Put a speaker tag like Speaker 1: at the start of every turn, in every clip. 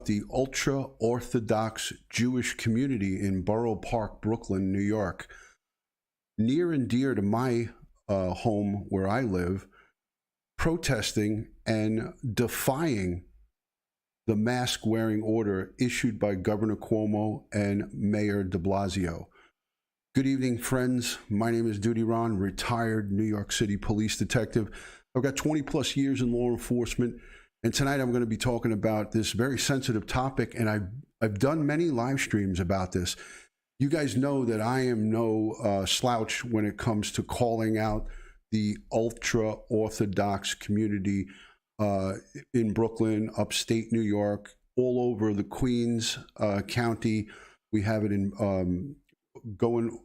Speaker 1: the Ultra Orthodox Jewish community in Borough Park, Brooklyn, New York. Near and dear to my home where I live, protesting and defying the mask-wearing order issued by Governor Cuomo and Mayor Deblasio. Good evening, friends. My name is DutyRon, retired New York City Police Detective. I've got 20 plus years in law enforcement, and tonight I'm going to be talking about this very sensitive topic, and I've done many live streams about this. You guys know that I am no slouch when it comes to calling out the Ultra Orthodox community in Brooklyn, upstate New York, all over the Queens County. We have it in going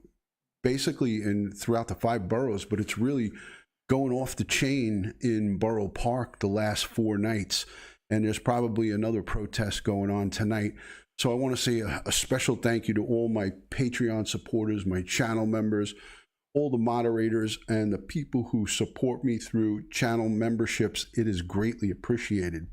Speaker 1: basically in throughout the 5 boroughs, but it's really going off the chain in Borough Park the last 4 nights. And there's probably another protest going on tonight. So I want to say a special thank you to all my Patreon supporters, my channel members, all the moderators, and the people who support me through channel memberships. It is greatly appreciated.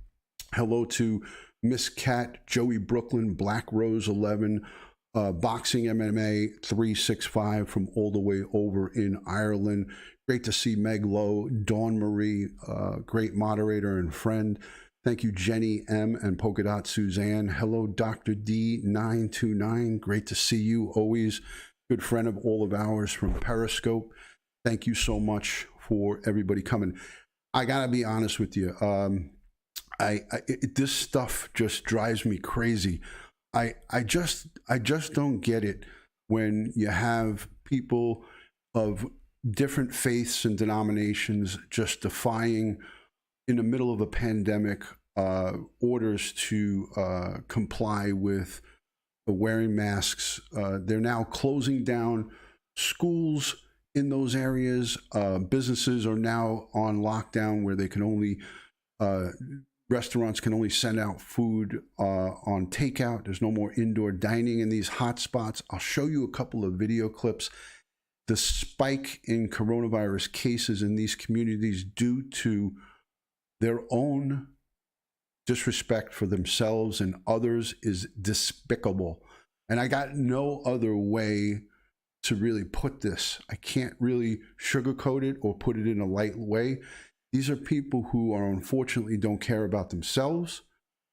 Speaker 1: Hello to Miss Cat, Joey Brooklyn, Black Rose 11, Boxing MMA 365 from all the way over in Ireland. Great to see Meg Lowe, Dawn Marie, great moderator and friend. Thank you, Jenny M. and Polka Dot Suzanne. Hello, Dr. D929. Great to see you always. Good friend of all of ours from Periscope. Thank you so much for everybody coming. I gotta be honest with you. This stuff just drives me crazy. I just don't get it when you have people of different faiths and denominations just defying, in the middle of a pandemic, orders to comply with wearing masks. They're now closing down schools in those areas. Businesses are now on lockdown where they can only restaurants can only send out food on takeout. There's no more indoor dining in these hot spots. I'll show you a couple of video clips. The spike in coronavirus cases in these communities due to their own disrespect for themselves and others is despicable. And I got no other way to really put this. I can't really sugarcoat it or put it in a light way. These are people who are unfortunately don't care about themselves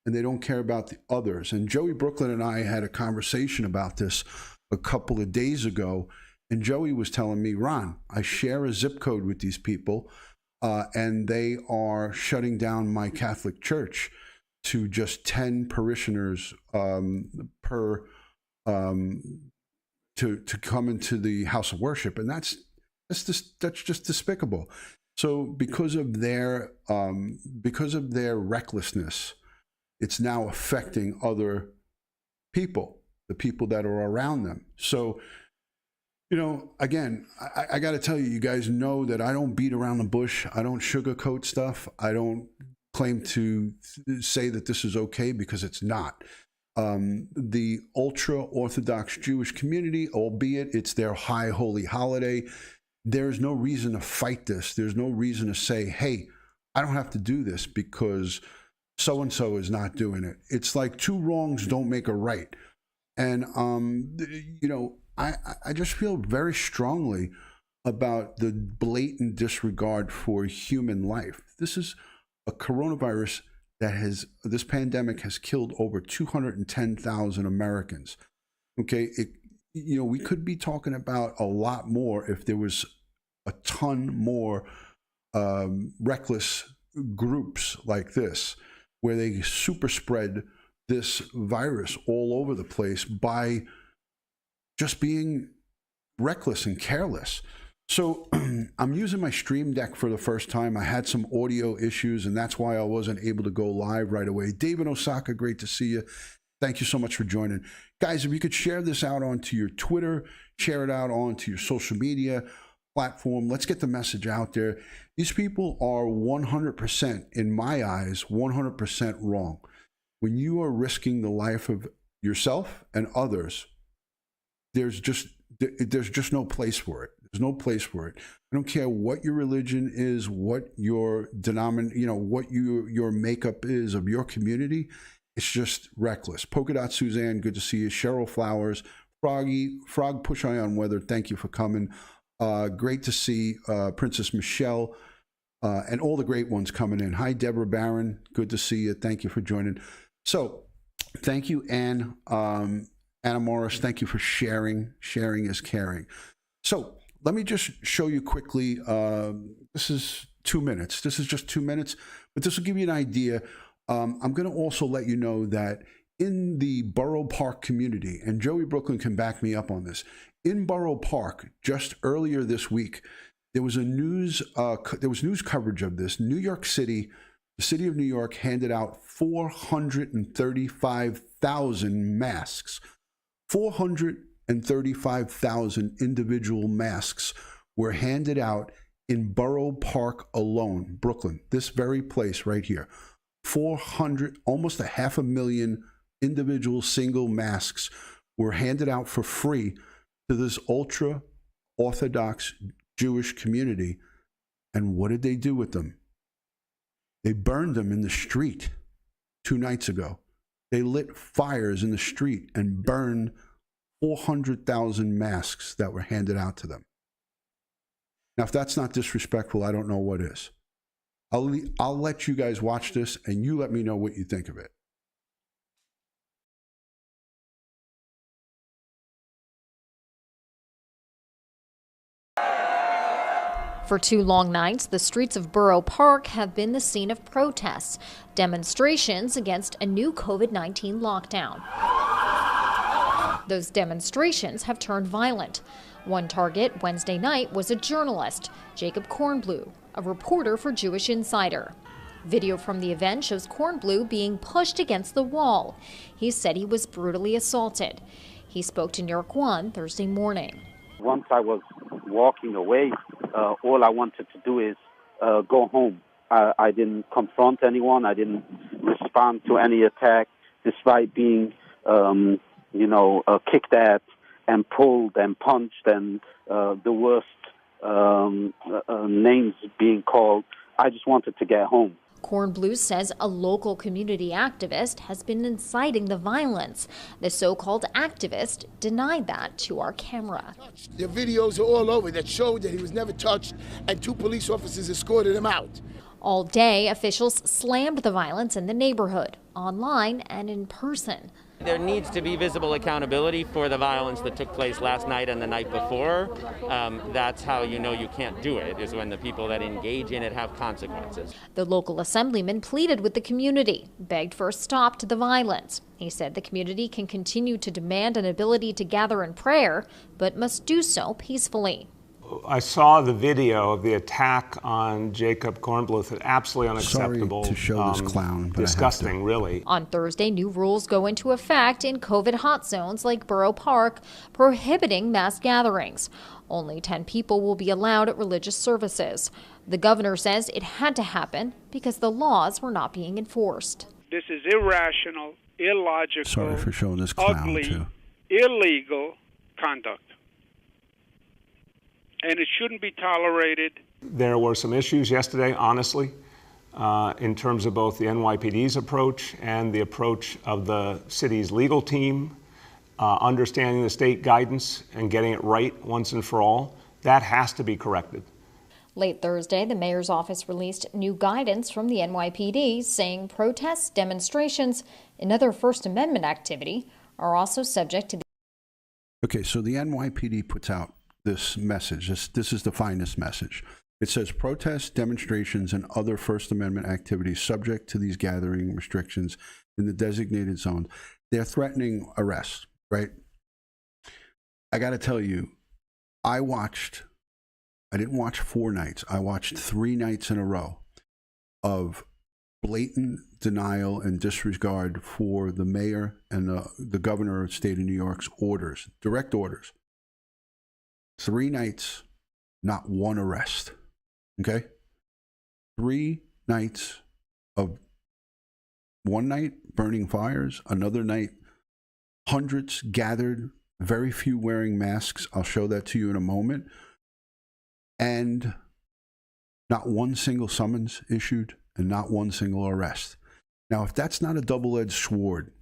Speaker 1: and they don't care about the others. And Joey Brooklyn and I had a conversation about this a couple of days ago. And Joey was telling me, Ron, I share a zip code with these people and they are shutting down my Catholic church to just 10 parishioners per to come into the house of worship. And that's just despicable. So because of their recklessness, it's now affecting other people, the people that are around them. So, you know, again, I got to tell you, you guys know that I don't beat around the bush. I don't sugarcoat stuff. I don't claim to say that this is okay because it's not. The Ultra Orthodox Jewish community, albeit it's their high holy holiday, there's no reason to fight this. There's no reason to say, hey, I don't have to do this because so-and-so is not doing it. It's like 2 wrongs don't make a right. And, you know, I just feel very strongly about the blatant disregard for human life. This is a coronavirus this pandemic has killed over 210,000 Americans. Okay, you know, we could be talking about a lot more if there was a ton more reckless groups like this, where they super spread this virus all over the place by just being reckless and careless. So I'm using my Stream Deck for the first time. I had some audio issues, and that's why I wasn't able to go live right away. David Osaka, great to see you. Thank you so much for joining. Guys, if you could share this out onto your Twitter, share it out onto your social media platform. Let's get the message out there. These people are 100%, in my eyes, 100% wrong. When you are risking the life of yourself and others, there's just no place for it. There's no place for it. I don't care what your religion is, what your what your makeup is of your community. it's just reckless. Polka Dot Suzanne, good to see you. Cheryl Flowers, Frog Push Eye on Weather, thank you for coming. Great to see Princess Michelle and all the great ones coming in. Hi, Deborah Barron, good to see you. Thank you for joining. So, thank you, Ann. Anna Morris, thank you for sharing. Sharing is caring. So, let me just show you quickly. This is 2 minutes. This is just 2 minutes, but this will give you an idea. I'm going to also let you know that in the Borough Park community, and Joey Brooklyn can back me up on this, in Borough Park, just earlier this week, there was news coverage of this. New York City, the city of New York handed out 435,000 masks. 435,000 individual masks were handed out in Borough Park alone, Brooklyn, this very place right here. 400, almost 500,000 individual single masks were handed out for free to this Ultra Orthodox Jewish community. And what did they do with them? They burned them in the street 2 nights ago. They lit fires in the street and burned 400,000 masks that were handed out to them. Now, if that's not disrespectful, I don't know what is. I'll let you guys watch this, and you let me know what you think of it.
Speaker 2: For 2 long nights, the streets of Borough Park have been the scene of protests, demonstrations against a new COVID-19 lockdown. Those demonstrations have turned violent. One target Wednesday night was a journalist, Jacob Kornblue, a reporter for Jewish Insider. Video from the event shows Kornblue being pushed against the wall. He said he was brutally assaulted. He spoke to New York One Thursday morning.
Speaker 3: Once I was walking away, all I wanted to do is go home. I didn't confront anyone. I didn't respond to any attack, despite being, kicked at and pulled and punched and the worst names being called. I just wanted to get home.
Speaker 2: Kornblue says a local community activist has been inciting the violence. The so-called activist denied that to our camera.
Speaker 4: There are videos are all over that showed that he was never touched, and 2 police officers escorted him out.
Speaker 2: All day, officials slammed the violence in the neighborhood, online and in person.
Speaker 5: There needs to be visible accountability for the violence that took place last night and the night before. That's how you know you can't do it, is when the people that engage in it have consequences.
Speaker 2: The local assemblyman pleaded with the community, begged for a stop to the violence. He said the community can continue to demand an ability to gather in prayer, but must do so peacefully.
Speaker 6: I saw the video of the attack on Jacob Kornblue. Absolutely unacceptable.
Speaker 1: Sorry to show this clown, but
Speaker 6: disgusting, really.
Speaker 2: On Thursday, new rules go into effect in COVID hot zones like Borough Park, prohibiting mass gatherings. Only 10 people will be allowed at religious services. The governor says it had to happen because the laws were not being enforced.
Speaker 7: This is irrational, illogical,
Speaker 1: sorry for showing this clown,
Speaker 7: ugly,
Speaker 1: too.
Speaker 7: illegal conduct. And it shouldn't be tolerated.
Speaker 6: There were some issues yesterday, honestly, in terms of both the NYPD's approach and the approach of the city's legal team, understanding the state guidance and getting it right once and for all. That has to be corrected.
Speaker 2: Late Thursday, the mayor's office released new guidance from the NYPD saying protests, demonstrations, and other First Amendment activity are also subject to the...
Speaker 1: Okay, so the NYPD puts out this message. This is the finest message. It says protests, demonstrations, and other First Amendment activities subject to these gathering restrictions in the designated zone. They're threatening arrest, right? I got to tell you, I didn't watch 4 nights. I watched 3 nights in a row of blatant denial and disregard for the mayor and the governor of the state of New York's orders, direct orders. 3 nights, not one arrest. Okay? 3 nights of one night burning fires, another night hundreds gathered, very few wearing masks. I'll show that to you in a moment. And not one single summons issued and not one single arrest. Now, if that's not a double-edged sword,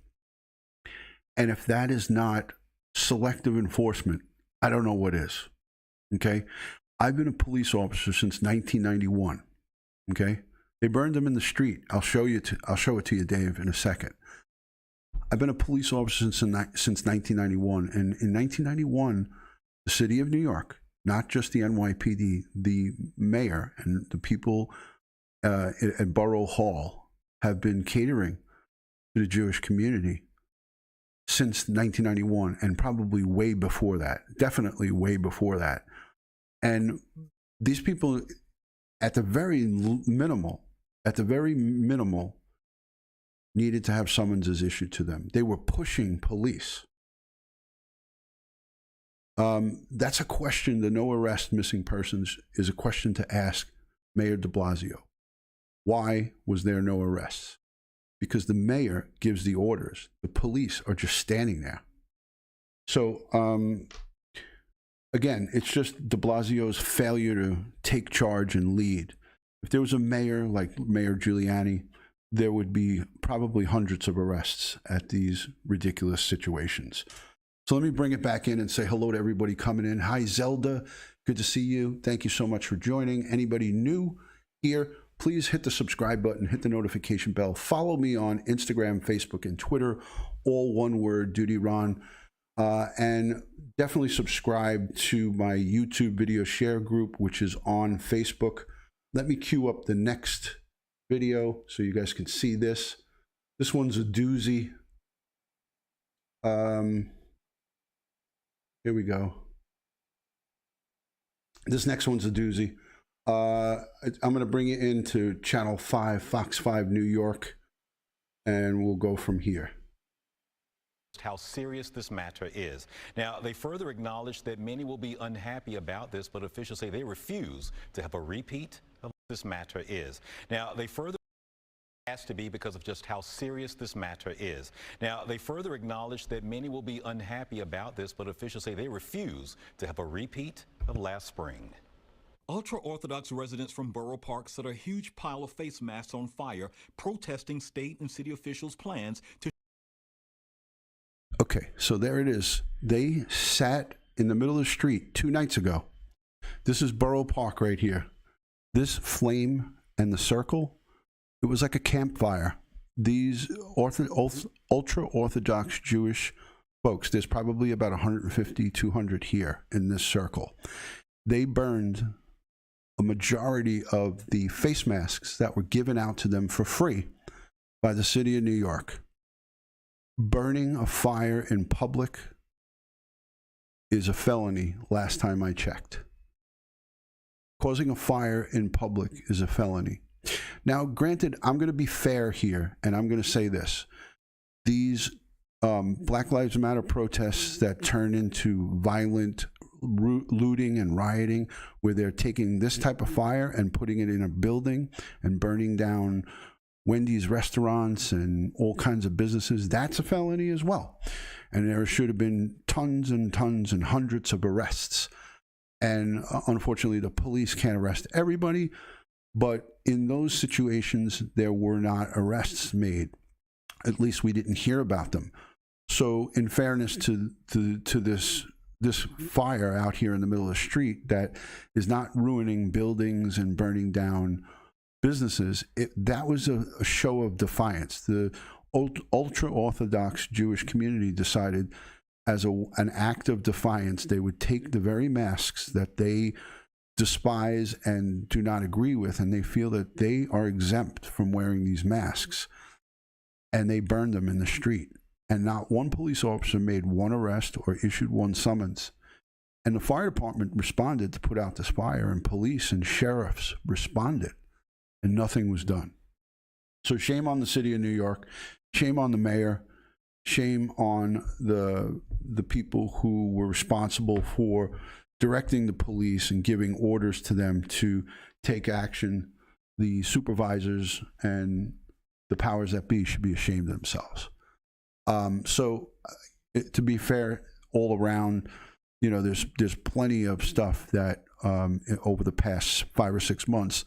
Speaker 1: and if that is not selective enforcement, I don't know what is. Okay? I've been a police officer since 1991. Okay? They burned them in the street. I'll show it to you, Dave, in a second. I've been a police officer since 1991, and in 1991, the city of New York, not just the NYPD, the mayor and the people at Borough Hall have been catering to the Jewish community since 1991, and probably way before that, definitely way before that. And these people, at the very minimal, needed to have summonses issued to them. They were pushing police. That's a question. The no arrest missing persons is a question to ask Mayor Deblasio. Why was there no arrests? Because the mayor gives the orders. The police are just standing there. So, again, it's just Deblasio's failure to take charge and lead. If there was a mayor like Mayor Giuliani, there would be probably hundreds of arrests at these ridiculous situations. So let me bring it back in and say hello to everybody coming in. Hi, Zelda. Good to see you. Thank you so much for joining. Anybody new here, please hit the subscribe button, hit the notification bell. Follow me on Instagram, Facebook, and Twitter, all one word, DutyRon. And definitely subscribe to my YouTube video share group, which is on Facebook. Let me queue up the next video so you guys can see this. This one's a doozy. Here we go. This next one's a doozy. I'm going to bring it into Channel 5, Fox 5 New York, and we'll go from here.
Speaker 8: How serious this matter is. Now, they further acknowledge that many will be unhappy about this, but officials say they refuse to have a repeat of what this matter is. Now, they further has to be because of just how serious this matter is. Now, they further acknowledge that many will be unhappy about this, but officials say they refuse to have a repeat of last spring.
Speaker 9: Ultra Orthodox residents from Borough Park set a huge pile of face masks on fire, protesting state and city officials' plans to...
Speaker 1: Okay, so there it is. They sat in the middle of the street 2 nights ago. This is Borough Park right here. This flame and the circle, it was like a campfire. These ultra-Orthodox Jewish folks, there's probably about 150, 200 here in this circle. They burned a majority of the face masks that were given out to them for free by the city of New York. Burning a fire in public is a felony, last time I checked. Causing a fire in public is a felony. Now, granted, I'm going to be fair here, and I'm going to say this. These Black Lives Matter protests that turn into violent looting and rioting, where they're taking this type of fire and putting it in a building and burning down Wendy's restaurants and all kinds of businesses, that's a felony as well. And there should have been tons and tons and hundreds of arrests. And unfortunately, the police can't arrest everybody. But in those situations, there were not arrests made. At least we didn't hear about them. So in fairness to this fire out here in the middle of the street that is not ruining buildings and burning down businesses, that was a show of defiance. The ultra-Orthodox Jewish community decided as an act of defiance, they would take the very masks that they despise and do not agree with, and they feel that they are exempt from wearing these masks, and they burned them in the street. And not one police officer made one arrest or issued one summons. And the fire department responded to put out this fire, and police and sheriffs responded, and nothing was done. So shame on the city of New York, shame on the mayor, shame on the people who were responsible for directing the police and giving orders to them to take action. The supervisors and the powers that be should be ashamed of themselves. To be fair, all around, you know, there's plenty of stuff that over the past 5 or 6 months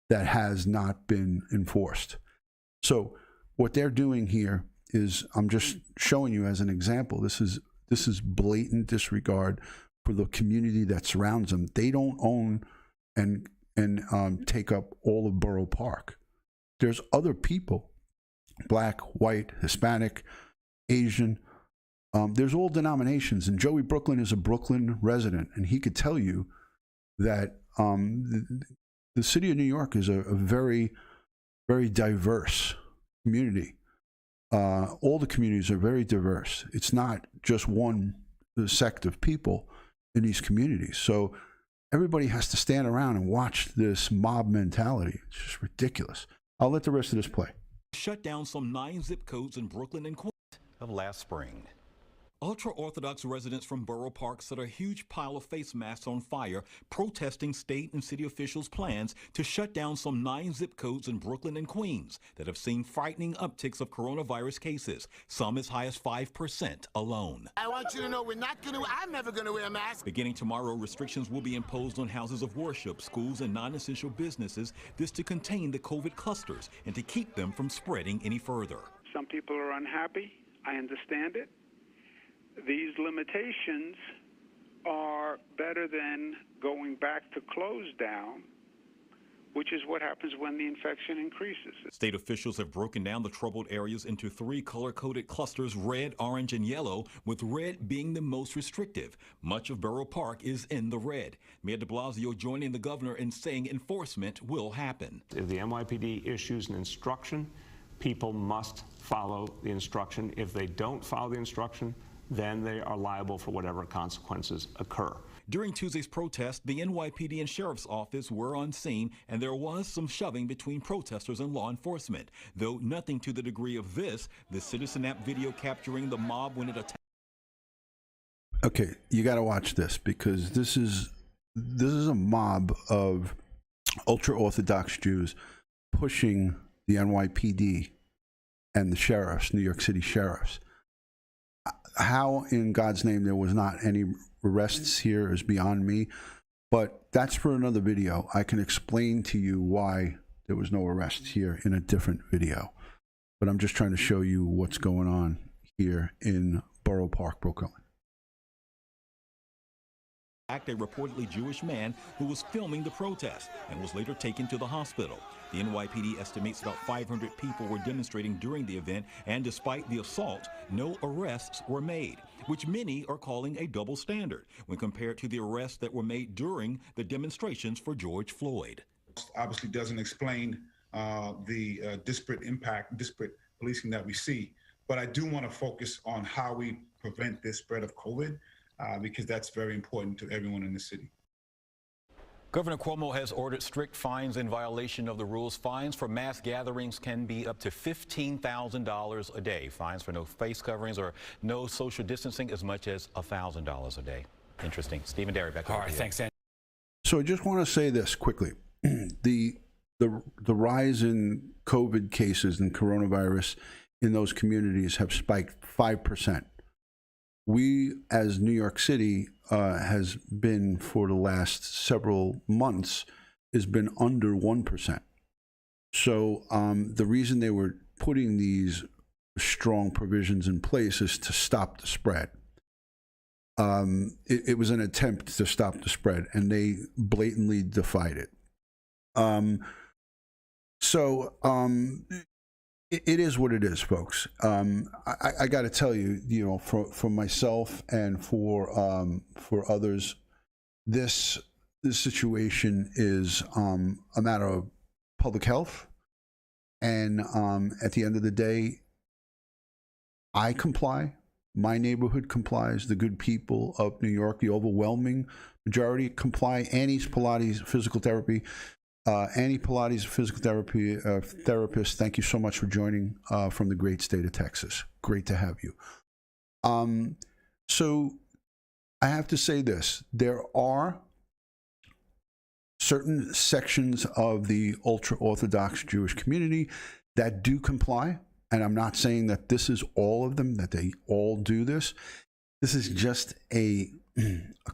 Speaker 1: that has not been enforced. So what they're doing here is, I'm just showing you as an example. This is blatant disregard for the community that surrounds them. They don't own and take up all of Borough Park. There's other people, black, white, Hispanic, Asian. There's all denominations, and Joey Brooklyn is a Brooklyn resident, and he could tell you that the city of New York is a very, very diverse community. All the communities are very diverse. It's not just one sect of people in these communities. So everybody has to stand around and watch this mob mentality. It's just ridiculous. I'll let the rest of this play.
Speaker 9: Shut down some 9 zip codes in Brooklyn and Queens
Speaker 8: of last spring.
Speaker 9: Ultra Orthodox residents from Borough Park set a huge pile of face masks on fire, protesting state and city officials' plans to shut down some 9 zip codes in Brooklyn and Queens that have seen frightening upticks of coronavirus cases, some as high as 5% alone.
Speaker 4: I want you to know I'm never going to wear a mask.
Speaker 9: Beginning tomorrow, restrictions will be imposed on houses of worship, schools, and non-essential businesses, this to contain the COVID clusters and to keep them from spreading any further.
Speaker 7: Some people are unhappy. I understand it. These limitations are better than going back to close down, which is what happens when the infection increases.
Speaker 9: State officials have broken down the troubled areas into 3 color-coded clusters, red, orange, and yellow, with red being the most restrictive. Much of Borough Park is in the red. Mayor Deblasio joining the governor in saying enforcement will happen.
Speaker 6: If the NYPD issues an instruction, people must follow the instruction. If they don't follow the instruction, then they are liable for whatever consequences occur.
Speaker 9: During Tuesday's protest, the NYPD and Sheriff's Office were on scene, and there was some shoving between protesters and law enforcement. Though nothing to the degree of this, the Citizen app video capturing the mob when it attacked.
Speaker 1: Okay, you got to watch this, because this is a mob of ultra Orthodox Jews pushing the NYPD and the sheriffs, New York City sheriffs. How in God's name there was not any arrests here is beyond me, but that's for another video. I can explain to you why there was no arrests here in a different video, but I'm just trying to show you what's going on here in Borough Park, Brooklyn.
Speaker 9: A reportedly Jewish man who was filming the protest and was later taken to the hospital. The NYPD estimates about 500 people were demonstrating during the event, and despite the assault, no arrests were made, which many are calling a double standard when compared to the arrests that were made during the demonstrations for George Floyd.
Speaker 10: Obviously doesn't explain the disparate policing that we see, but I do want to focus on how we prevent this spread of COVID, because that's very important to everyone in the city.
Speaker 8: Governor Cuomo has ordered strict fines in violation of the rules. Fines for mass gatherings can be up to $15,000 a day. Fines for no face coverings or no social distancing as much as $1,000 a day. Interesting. Stephen Derry, back to you.
Speaker 11: All right, thanks, Andy.
Speaker 1: So I just want to say this quickly. The rise in COVID cases and coronavirus in those communities have spiked 5%. We, as New York City, has been for the last several months, has been under 1%. So the reason they were putting these strong provisions in place is to stop the spread. It was an attempt to stop the spread, and they blatantly defied it. It is what it is, folks. I got to tell you, for myself and for others, this situation is a matter of public health, and at the end of the day, I comply. My neighborhood complies. The good people of New York, the overwhelming majority, comply. Annie's Pilates Physical Therapy. Annie Pilates, physical therapy therapist, thank you so much for joining from the great state of Texas. Great to have you. So I have to say this. There are certain sections of the ultra-Orthodox Jewish community that do comply, and I'm not saying that this is all of them, that they all do this. This is just a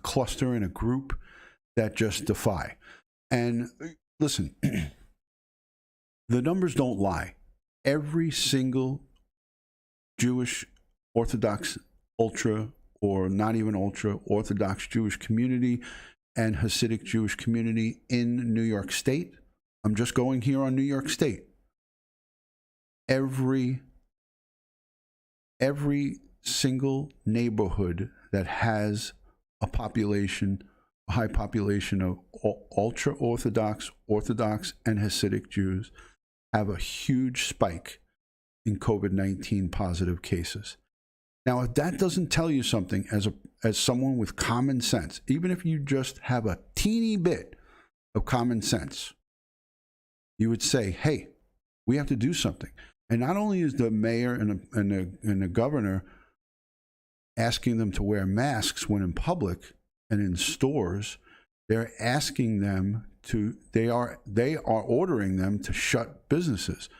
Speaker 1: cluster and a group that just defy. And listen, the numbers don't lie. every single Jewish Orthodox, ultra, or not even ultra Orthodox Jewish community and Hasidic Jewish community in New York State. I'm just going here on New York State. Every single neighborhood that has a high population of ultra Orthodox, Orthodox, and Hasidic Jews have a huge spike in COVID-19 positive cases. Now, if that doesn't tell you something as someone with common sense, even if you just have a teeny bit of common sense, you would say, hey, we have to do something. And not only is the mayor and the governor asking them to wear masks when in public and in stores, they're asking them to, they are ordering them to shut businesses.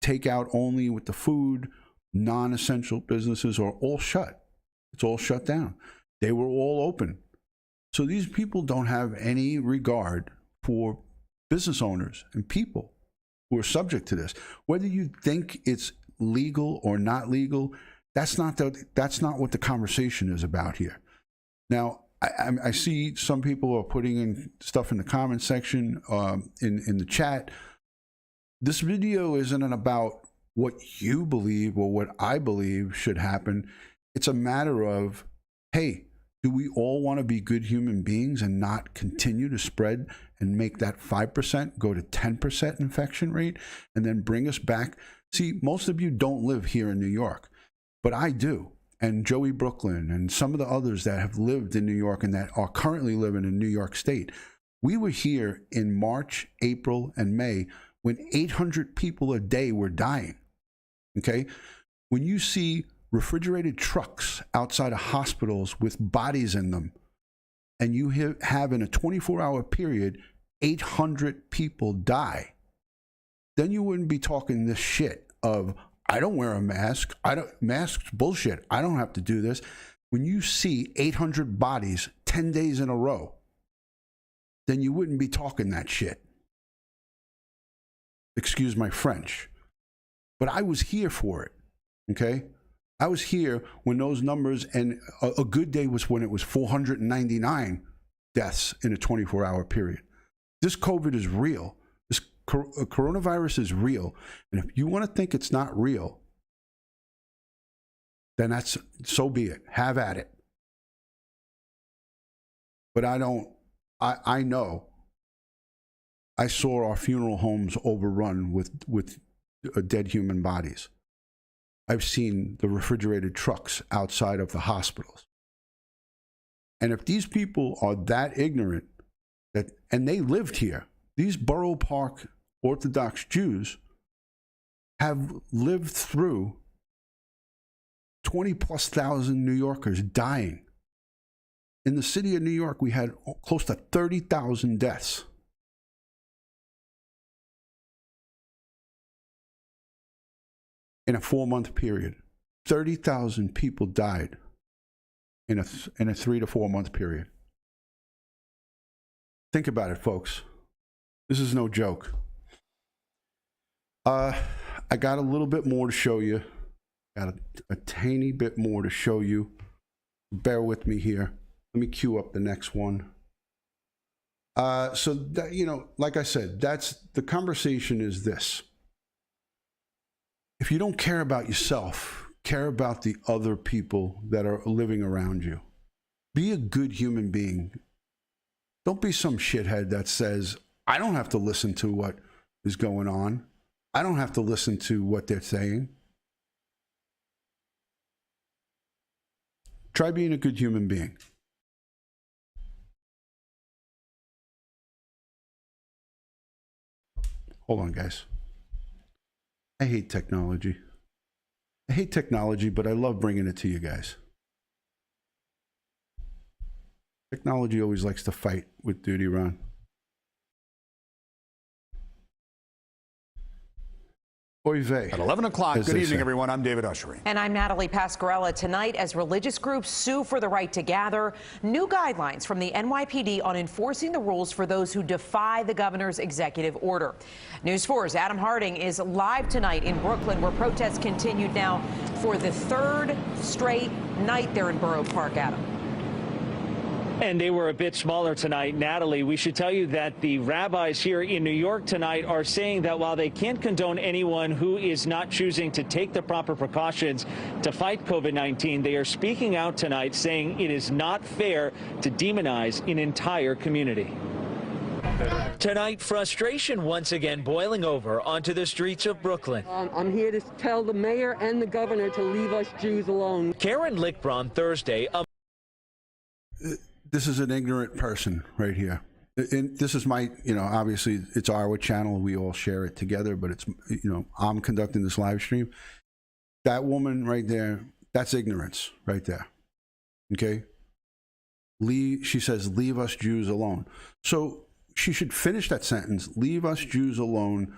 Speaker 1: Take out only with the food, non-essential businesses are all shut. It's all shut down. They were all open. So these people don't have any regard for business owners and people who are subject to this. Whether you think it's legal or not legal, that's not what the conversation is about here. Now, I see some people are putting in stuff in the comment section, in the chat. This video isn't about what you believe or what I believe should happen. It's a matter of, hey, do we all want to be good human beings and not continue to spread and make that 5% go to 10% infection rate and then bring us back? See, most of you don't live here in New York, but I do. And Joey Brooklyn and some of the others that have lived in New York and that are currently living in New York State. We were here in March, April, and May when 800 people a day were dying. Okay? When you see refrigerated trucks outside of hospitals with bodies in them, and you have in a 24-hour period 800 people die, then you wouldn't be talking this shit of, I don't wear a mask. Masks bullshit. I don't have to do this. When you see 800 bodies 10 days in a row, then you wouldn't be talking that shit. Excuse my French. But I was here for it, okay? I was here when those numbers, and a good day was when it was 499 deaths in a 24-hour period. This COVID is real. This coronavirus is real. And if you want to think it's not real, then that's, so be it. Have at it. But I know. I saw our funeral homes overrun with dead human bodies. I've seen the refrigerated trucks outside of the hospitals. And if these people are that ignorant, and they lived here, these Borough Park Orthodox Jews have lived through 20,000+ New Yorkers dying. In the city of New York, we had close to 30,000 deaths. In a 4-month period, 30,000 people died in a 3 to 4 month period. Think about it, folks. This is no joke. I got a little bit more to show you. Got a tiny bit more to show you. Bear with me here. Let me cue up the next one. So that, you know, like I said, that's the conversation is this. If you don't care about yourself, care about the other people that are living around you. Be a good human being. Don't be some shithead that says, I don't have to listen to what is going on. I don't have to listen to what they're saying. Try being a good human being. Hold on, guys. I hate technology. I hate technology, but I love bringing it to you guys. Technology always likes to fight with DutyRon. Oy vey.
Speaker 11: At 11 o'clock,
Speaker 1: As
Speaker 11: good
Speaker 1: they
Speaker 11: evening,
Speaker 1: say.
Speaker 11: everyone. I'm David Ushery.
Speaker 12: And I'm Natalie Pasquarella. Tonight, as religious groups sue for the right to gather, new guidelines from the NYPD on enforcing the rules for those who defy the governor's executive order. News 4's Adam Harding is live tonight in Brooklyn, where protests continued now for the third straight night there in Borough Park. Adam.
Speaker 13: And they were a bit smaller tonight. Natalie, we should tell you that the rabbis here in New York tonight are saying that while they can't condone anyone who is not choosing to take the proper precautions to fight COVID-19, they are speaking out tonight saying it is not fair to demonize an entire community. Tonight, frustration once again boiling over onto the streets of Brooklyn.
Speaker 14: I'm here to tell the mayor and the governor to leave us Jews alone.
Speaker 13: Karen Lickbraun Thursday.
Speaker 1: This is an ignorant person right here. And this is my, obviously it's our channel. We all share it together, but it's, I'm conducting this live stream. That woman right there, that's ignorance right there. Okay. She says, leave us Jews alone. So she should finish that sentence. Leave us Jews alone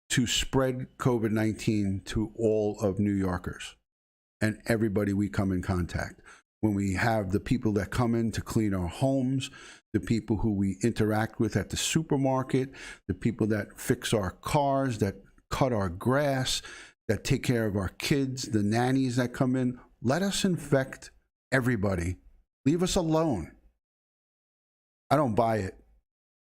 Speaker 1: to spread COVID-19 to all of New Yorkers and everybody we come in contact. When we have the people that come in to clean our homes, the people who we interact with at the supermarket, the people that fix our cars, that cut our grass, that take care of our kids, the nannies that come in, let us infect everybody. Leave us alone. I don't buy it.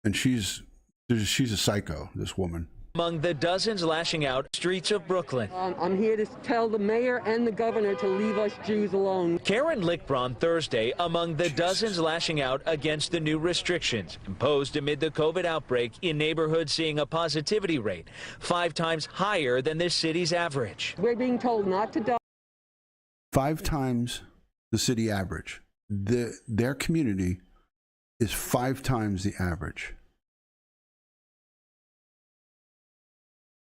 Speaker 1: And she's a psycho, this woman.
Speaker 13: Among the dozens lashing out streets of Brooklyn.
Speaker 14: I'm here to tell the mayor and the governor to leave us Jews alone.
Speaker 13: Karen Lickbraun Thursday among the dozens lashing out against the new restrictions imposed amid the COVID outbreak in neighborhoods seeing a positivity rate 5 times higher than the city's average.
Speaker 14: We're being told not to die.
Speaker 1: 5 times the city average. Their community is 5 times the average.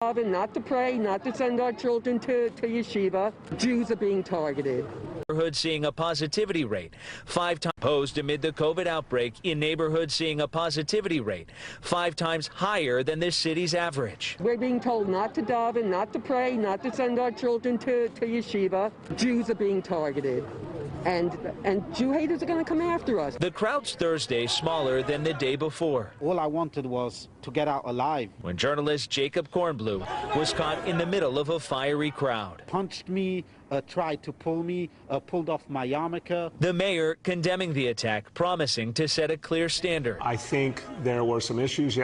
Speaker 14: Not to pray, not to send our children to yeshiva. Jews are being targeted.
Speaker 13: Neighborhoods seeing a positivity rate 5 times posed amid the COVID outbreak in neighborhoods seeing a positivity rate 5 times higher than this city's average.
Speaker 14: We're being told not to daven, not to pray, not to send our children to yeshiva. Jews are being targeted. And Jew haters are going to come after us.
Speaker 13: The crowds Thursday smaller than the day before.
Speaker 3: All I wanted was to get out alive.
Speaker 13: When journalist Jacob Kornblue was caught in the middle of a fiery crowd.
Speaker 3: Punched me, tried to pull me, pulled off my yarmulke.
Speaker 13: The mayor condemning the attack, promising to set a clear standard.
Speaker 6: I think there were some issues.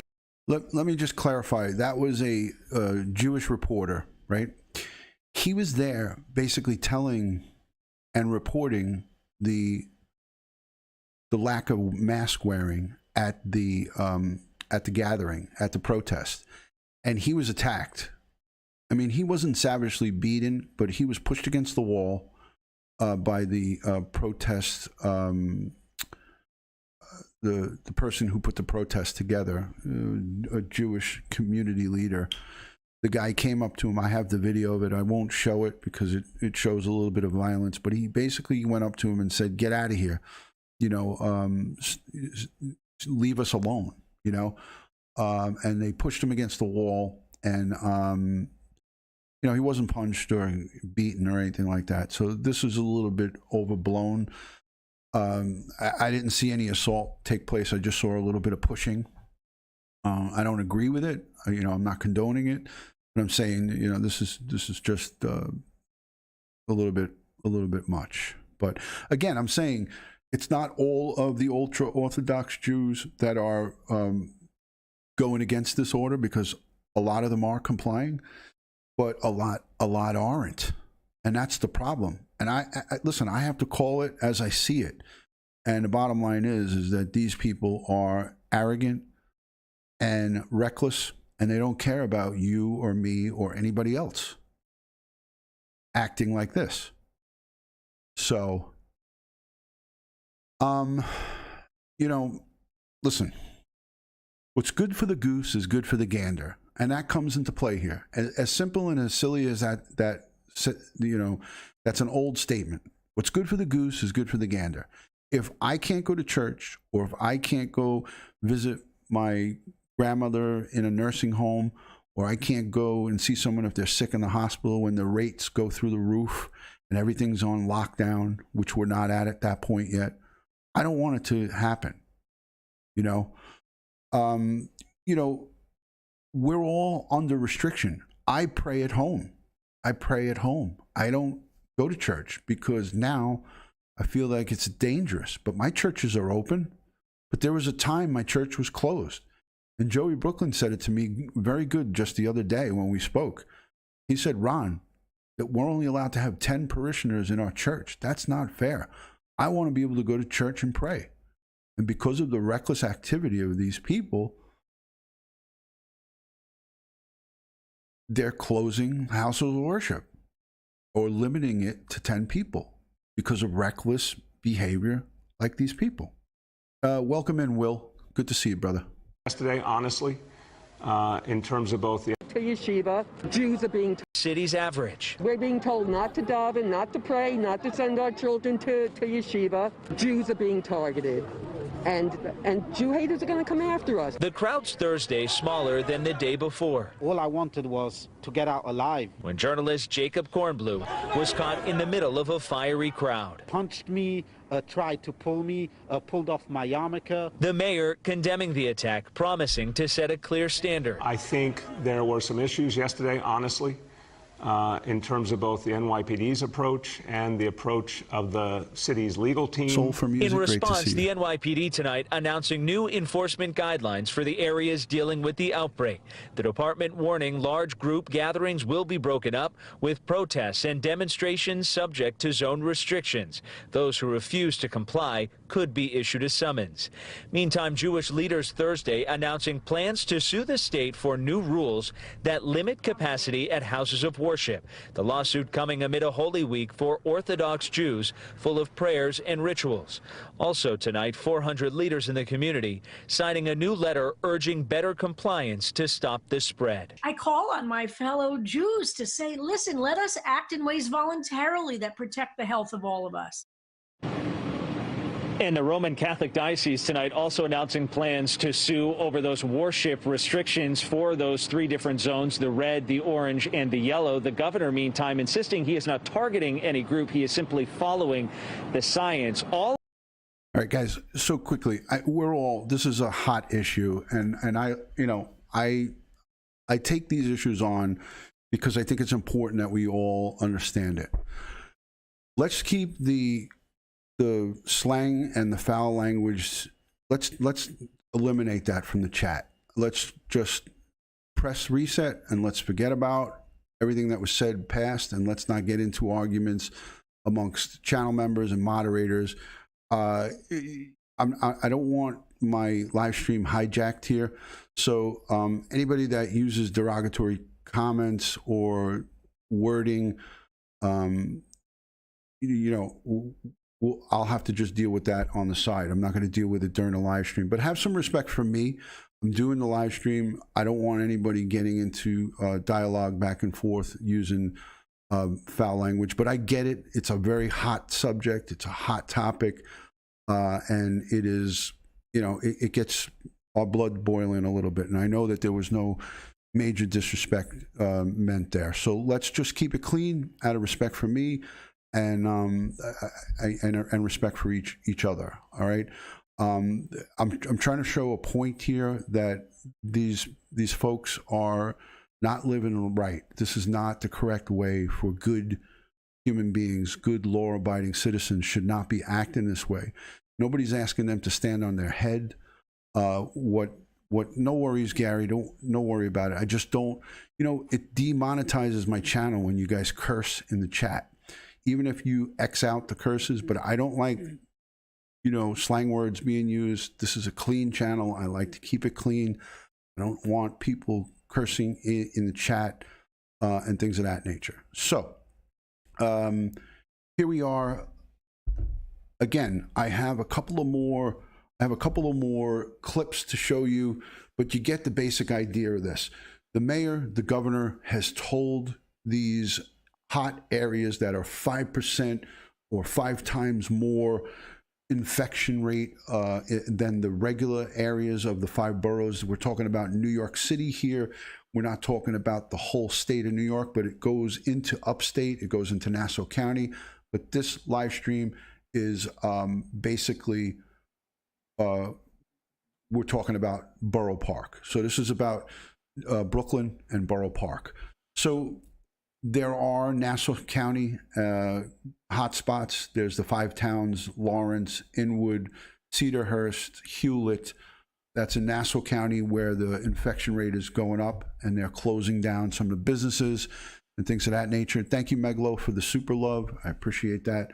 Speaker 1: Let me just clarify. That was a Jewish reporter, right? He was there basically telling and reporting the lack of mask wearing at the gathering, at the protest, and he was attacked. I mean, he wasn't savagely beaten, but he was pushed against the wall by the protest. The person who put the protest together, a Jewish community leader. The guy came up to him. I have the video of it. I won't show it because it shows a little bit of violence. But he basically went up to him and said, "Get out of here, leave us alone." And they pushed him against the wall, and he wasn't punched or beaten or anything like that. So this is a little bit overblown. I didn't see any assault take place. I just saw a little bit of pushing. I don't agree with it. I'm not condoning it, but I'm saying, this is just a little bit much. But again, I'm saying it's not all of the ultra Orthodox Jews that are going against this order, because a lot of them are complying, but a lot aren't, and that's the problem. And I listen, I have to call it as I see it, and the bottom line is that these people are arrogant and reckless, and they don't care about you or me or anybody else acting like this. So, listen, what's good for the goose is good for the gander, and that comes into play here. As simple and as silly as that's an old statement. What's good for the goose is good for the gander. If I can't go to church, or if I can't go visit my grandmother in a nursing home, or I can't go and see someone if they're sick in the hospital when the rates go through the roof and everything's on lockdown, which we're not at that point yet. I don't want it to happen. You know, we're all under restriction. I pray at home. I don't go to church because now I feel like it's dangerous. But my churches are open. But there was a time my church was closed. And Joey Brooklyn said it to me very good just the other day when we spoke. He said, Ron, that we're only allowed to have 10 parishioners in our church. That's not fair. I want to be able to go to church and pray. And because of the reckless activity of these people, they're closing houses of worship or limiting it to 10 people because of reckless behavior like these people. Welcome in, Will. Good to see you, brother.
Speaker 6: Yesterday, honestly, in terms of both the
Speaker 14: to yeshiva, Jews are being
Speaker 13: city's average.
Speaker 14: We're being told not to daven, not to pray, not to send our children to yeshiva. Jews are being targeted. And Jew haters are going to come after us.
Speaker 13: The crowd's Thursday smaller than the day before.
Speaker 3: All I wanted was to get out alive.
Speaker 13: When journalist Jacob Kornblue was caught in the middle of a fiery crowd.
Speaker 3: Punched me, tried to pull me, pulled off my yarmulke.
Speaker 13: The mayor condemning the attack, promising to set a clear standard.
Speaker 6: I think there were some issues yesterday, honestly, in terms of both the NYPD's approach and the approach of the city's legal team.
Speaker 1: Soul for Music,
Speaker 13: in response,
Speaker 1: great to see you.
Speaker 13: the NYPD tonight announcing new enforcement guidelines for the areas dealing with the outbreak. The department warning large group gatherings will be broken up, with protests and demonstrations subject to zone restrictions. Those who refuse to comply could be issued a summons. Meantime, Jewish leaders Thursday announcing plans to sue the state for new rules that limit capacity at houses of worship. The lawsuit coming amid a Holy Week for Orthodox Jews full of prayers and rituals. Also tonight, 400 leaders in the community signing a new letter urging better compliance to stop the spread.
Speaker 11: I call on my fellow Jews to say, listen, let us act in ways voluntarily that protect the health of all of us.
Speaker 13: And the Roman Catholic Diocese tonight also announcing plans to sue over those worship restrictions for those 3 different zones, the red, the orange, and the yellow. The governor, meantime, insisting he is not targeting any group. He is simply following the science. All
Speaker 1: right, guys, so quickly, this is a hot issue, and I take these issues on because I think it's important that we all understand it. Let's keep the slang and the foul language, let's eliminate that from the chat. Let's just press reset and let's forget about everything that was said past, and let's not get into arguments amongst channel members and moderators. I don't want my live stream hijacked here. So anybody that uses derogatory comments or wording, I'll have to just deal with that on the side. I'm not going to deal with it during the live stream, but have some respect for me. I'm doing the live stream. I don't want anybody getting into dialogue back and forth using foul language, but I get it. It's a very hot subject. It's a hot topic. And it is, it gets our blood boiling a little bit. And I know that there was no major disrespect meant there. So let's just keep it clean out of respect for me. And respect for each other. All right. I'm trying to show a point here that these folks are not living right. This is not the correct way for good human beings. Good law-abiding citizens should not be acting this way. Nobody's asking them to stand on their head. What? No worries, Gary. No worry about it. I just don't. It demonetizes my channel when you guys curse in the chat. Even if you X out the curses, but I don't like, slang words being used. This is a clean channel. I like to keep it clean. I don't want people cursing in the chat and things of that nature. So here we are. Again, I have a couple of more clips to show you, but you get the basic idea of this. The mayor, the governor has told these hot areas that are 5% or 5 times more infection rate than the regular areas of the 5 boroughs. We're talking about New York City here. We're not talking about the whole state of New York, but it goes into upstate, it goes into Nassau County. But this live stream is basically, we're talking about Borough Park. So this is about Brooklyn and Borough Park. So there are Nassau County hotspots. There's the 5 towns: Lawrence, Inwood, Cedarhurst, Hewlett. That's in Nassau County, where the infection rate is going up, and they're closing down some of the businesses and things of that nature. Thank you, Meglo, for the super love. I appreciate that.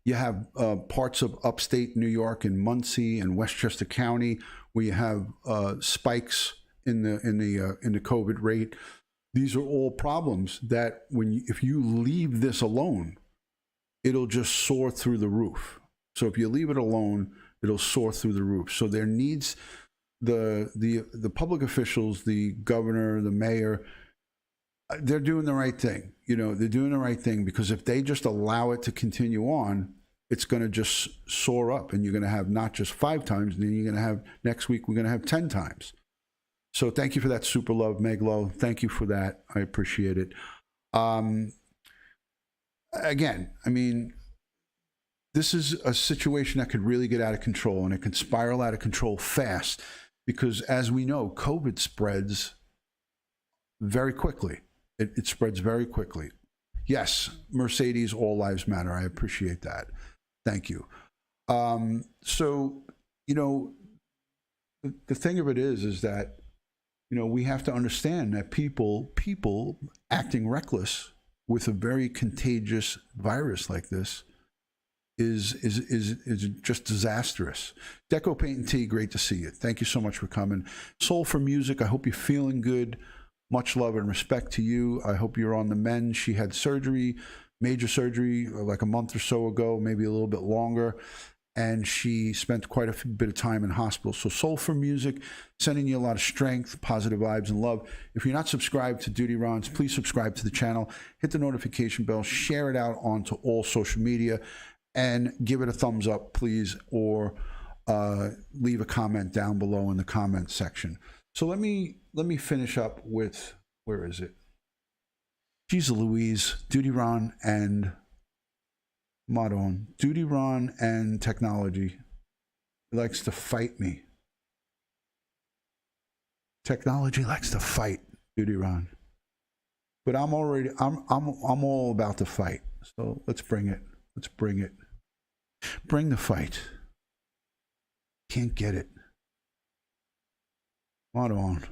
Speaker 1: You have parts of upstate New York and Muncie and Westchester County where you have spikes in the COVID rate. These are all problems that if you leave this alone, it'll just soar through the roof. So if you leave it alone, it'll soar through the roof. So there needs the public officials, the governor, the mayor, they're doing the right thing. They're doing the right thing, because if they just allow it to continue on, it's going to just soar up, and you're going to have not just 5 times, and then you're going to have next week, we're going to have 10 times. So thank you for that super love, Meglo. Thank you for that. I appreciate it. Again, I mean, this is a situation that could really get out of control, and it can spiral out of control fast, because as we know, COVID spreads very quickly. It spreads very quickly. Yes, Mercedes, all lives matter. I appreciate that. Thank you. So, the thing of it is that, we have to understand that people acting reckless with a very contagious virus like this is just disastrous. Deco Paint and Tea, great to see you. Thank you so much for coming. Soul for Music, I hope you're feeling good. Much love and respect to you. I hope you're on the mend. She had surgery, major surgery, like a month or so ago, maybe a little bit longer, and she spent quite a bit of time in hospital. So Soul for Music, sending you a lot of strength, positive vibes, and love. If you're not subscribed to DutyRon's, please subscribe to the channel, hit the notification bell, share it out onto all social media, and give it a thumbs up, please, or leave a comment down below in the comment section. So let me finish up with, where is it? Jeez Louise, DutyRon and Modon. DutyRon and technology. He likes to fight me. Technology likes to fight DutyRon. But I'm all about the fight. So let's bring it. Let's bring it. Bring the fight. Can't get it. Modon.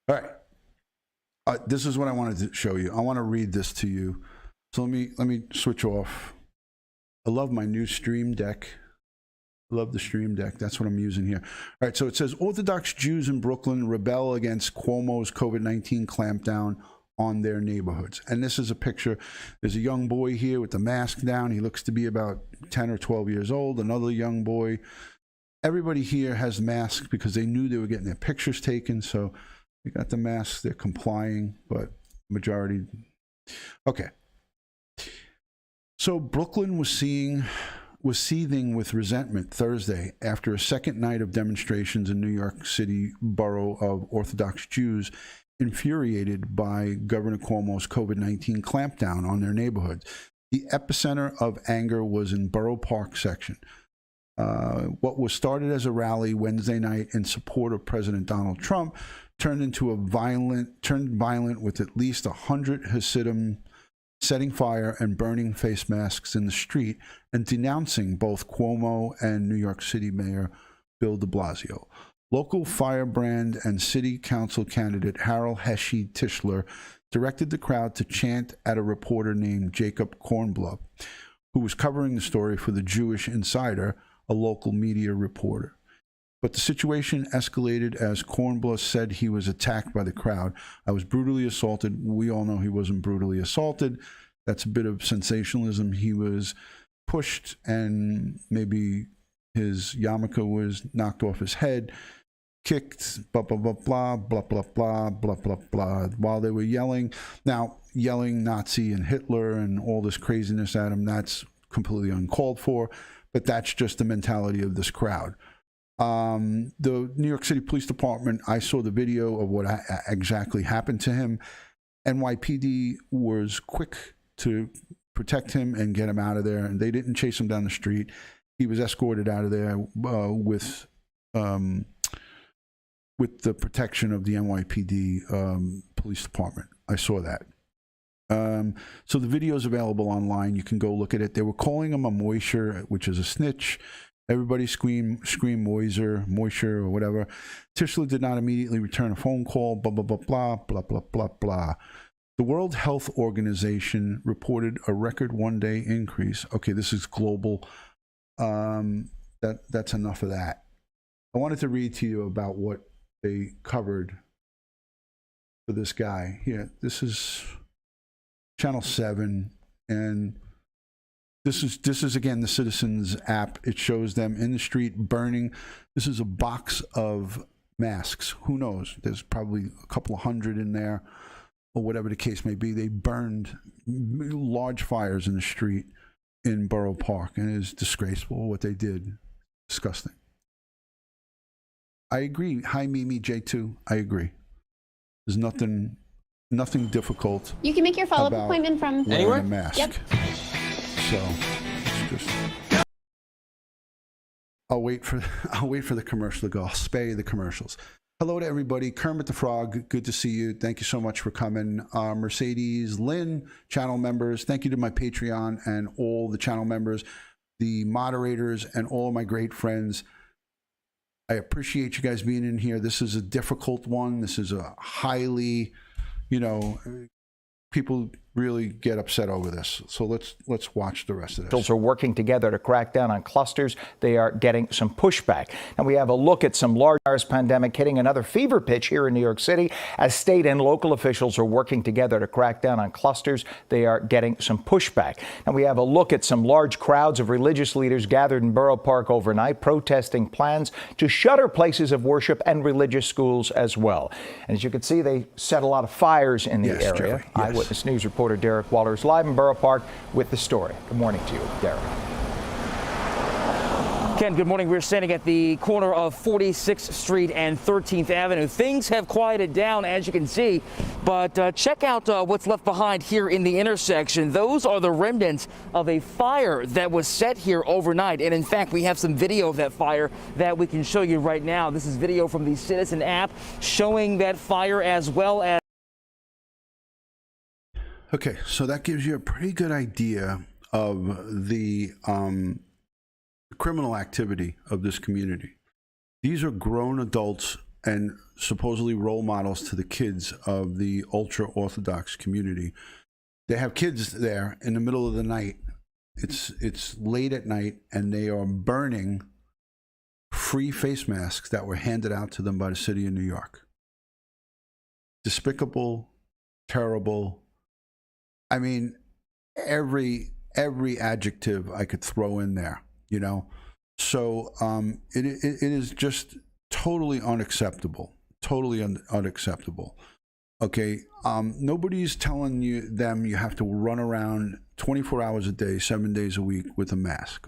Speaker 1: All right. This is what I wanted to show you. I want to read this to you. So let me switch off. I love my new Stream Deck. I love the Stream Deck. That's what I'm using here. All right, so it says, Orthodox Jews in Brooklyn rebel against Cuomo's COVID-19 clampdown on their neighborhoods. And this is a picture. There's a young boy here with the mask down. He looks to be about 10 or 12 years old. Another young boy. Everybody here has masks because they knew they were getting their pictures taken. So they got the masks. They're complying, but majority. Okay. So Brooklyn was seething with resentment Thursday after a second night of demonstrations in New York City Borough of Orthodox Jews, infuriated by Governor Cuomo's COVID-19 clampdown on their neighborhoods. The epicenter of anger was in Borough Park section. What was started as a rally Wednesday night in support of President Donald Trump turned violent with at least 100 Hasidim setting fire and burning face masks in the street and denouncing both Cuomo and New York City Mayor Bill de Blasio. Local firebrand and city council candidate Harold Heshy Tischler directed the crowd to chant at a reporter named Jacob Kornbluh, who was covering the story for the Jewish Insider, a local media reporter. But the situation escalated as Kornbluh said he was attacked by the crowd. I was brutally assaulted. We all know he wasn't brutally assaulted. That's a bit of sensationalism. He was pushed and maybe his yarmulke was knocked off his head, kicked, blah, blah, blah, blah, blah, blah, blah, blah, blah, blah, while they were yelling. Now, yelling Nazi and Hitler and all this craziness at him, that's completely uncalled for, but that's just the mentality of this crowd. The New York City Police Department, I saw the video of what exactly happened to him. NYPD was quick to protect him and get him out of there, and they didn't chase him down the street. He was escorted out of there with the protection of the NYPD Police Department. I saw that. So the video is available online. You can go look at it. They were calling him a moisture, which is a snitch. Everybody scream moisture, or whatever. Tischler did not immediately return a phone call, blah, blah, blah, blah, blah, blah, blah, blah. The World Health Organization reported a record one-day increase. Okay, this is global. That's enough of that. I wanted to read to you about what they covered for this guy. Here, this is Channel 7, and this is again the Citizens app. It shows them in the street burning. This is a box of masks. Who knows? There's probably a couple of hundred in there, or whatever the case may be. They burned large fires in the street in Borough Park, and it is disgraceful what they did. Disgusting. I agree. Hi, Mimi J2. I agree. There's nothing difficult.
Speaker 15: You can make your follow-up appointment from
Speaker 1: anywhere. A mask.
Speaker 15: Yep.
Speaker 1: So it's just. I'll wait for the commercial to go. I'll spay the commercials. Hello to everybody. Kermit the Frog, good to see you. Thank you so much for coming. Mercedes, Lynn, channel members. Thank you to my Patreon and all the channel members, the moderators, and all of my great friends. I appreciate you guys being in here. This is a difficult one. This is a highly, people really get upset over this. So let's watch the rest of this.
Speaker 16: Officials are working together to crack down on clusters. They are getting some pushback. And we have a look at some large virus pandemic hitting another fever pitch here in New York City. As state and local officials are working together to crack down on clusters, they are getting some pushback. And we have a look at some large crowds of religious leaders gathered in Borough Park overnight, protesting plans to shutter places of worship and religious schools as well. And as you can see, they set a lot of fires in the area.
Speaker 1: Jerry, yes.
Speaker 16: Eyewitness News reporter Derek Walters live in Borough Park with the story. Good morning to you, Derek.
Speaker 17: Ken, good morning. We're standing at the corner of 46th Street and 13th Avenue. Things have quieted down, as you can see, but check out what's left behind here in the intersection. Those are the remnants of a fire that was set here overnight. And in fact, we have some video of that fire that we can show you right now. This is video from the Citizen app showing that fire, as well as.
Speaker 1: Okay, so that gives you a pretty good idea of the criminal activity of this community. These are grown adults and supposedly role models to the kids of the Ultra Orthodox community. They have kids there in the middle of the night. It's late at night, and they are burning free face masks that were handed out to them by the city of New York. Despicable, terrible. I mean, every adjective I could throw in there, So it is just totally unacceptable. Totally unacceptable. Okay, nobody's telling them you have to run around 24 hours a day, 7 days a week with a mask.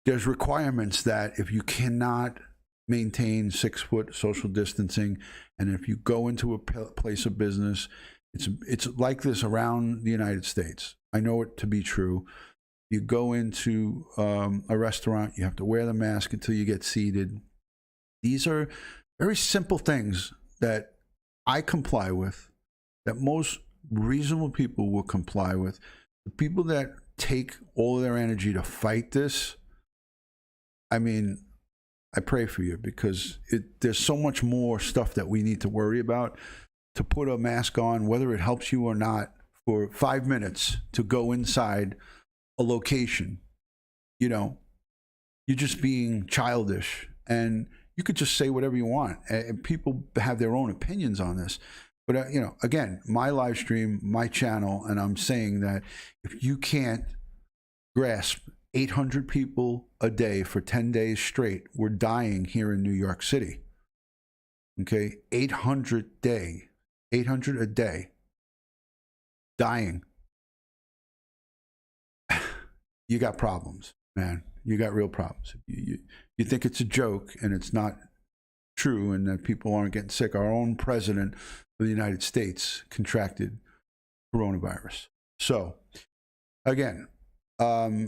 Speaker 1: There's requirements that if you cannot maintain 6-foot social distancing, and if you go into a place of business, it's like this around the United States. I know it to be true. You go into a restaurant, you have to wear the mask until you get seated. These are very simple things that I comply with, that most reasonable people will comply with. The people that take all of their energy to fight this, I mean, I pray for you, because there's so much more stuff that we need to worry about. To put a mask on, whether it helps you or not, for 5 minutes to go inside a location, you're just being childish, and you could just say whatever you want. And people have their own opinions on this. But, again, my live stream, my channel, and I'm saying that if you can't grasp 800 people a day for 10 days straight, we're dying here in New York City. Okay, 800 a day, dying. You got problems, man. You got real problems. You you think it's a joke and it's not true and that people aren't getting sick. Our own president of the United States contracted coronavirus. So, again, I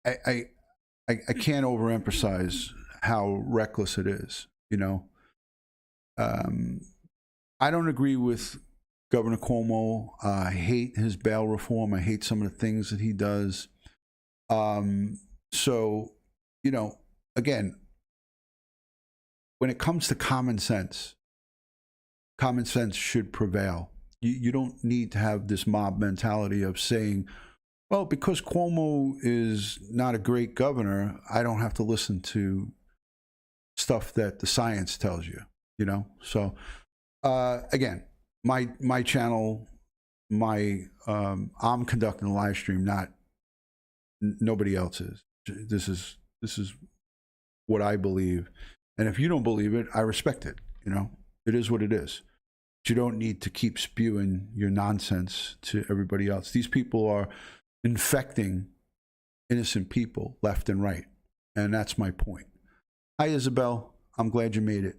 Speaker 1: can't overemphasize how reckless it is. You know, I don't agree with Governor Cuomo. I hate his bail reform. I hate some of the things that he does. So, you know, again, when it comes to common sense should prevail. You don't need to have this mob mentality of saying, well, because Cuomo is not a great governor, I don't have to listen to stuff that the science tells you, you know? So, again, my channel, I'm conducting a live stream, not nobody else is. This is what I believe. And if you don't believe it, I respect it. You know, it is what it is. But you don't need to keep spewing your nonsense to everybody else. These people are infecting innocent people left and right. And that's my point. Hi, Isabel. I'm glad you made it.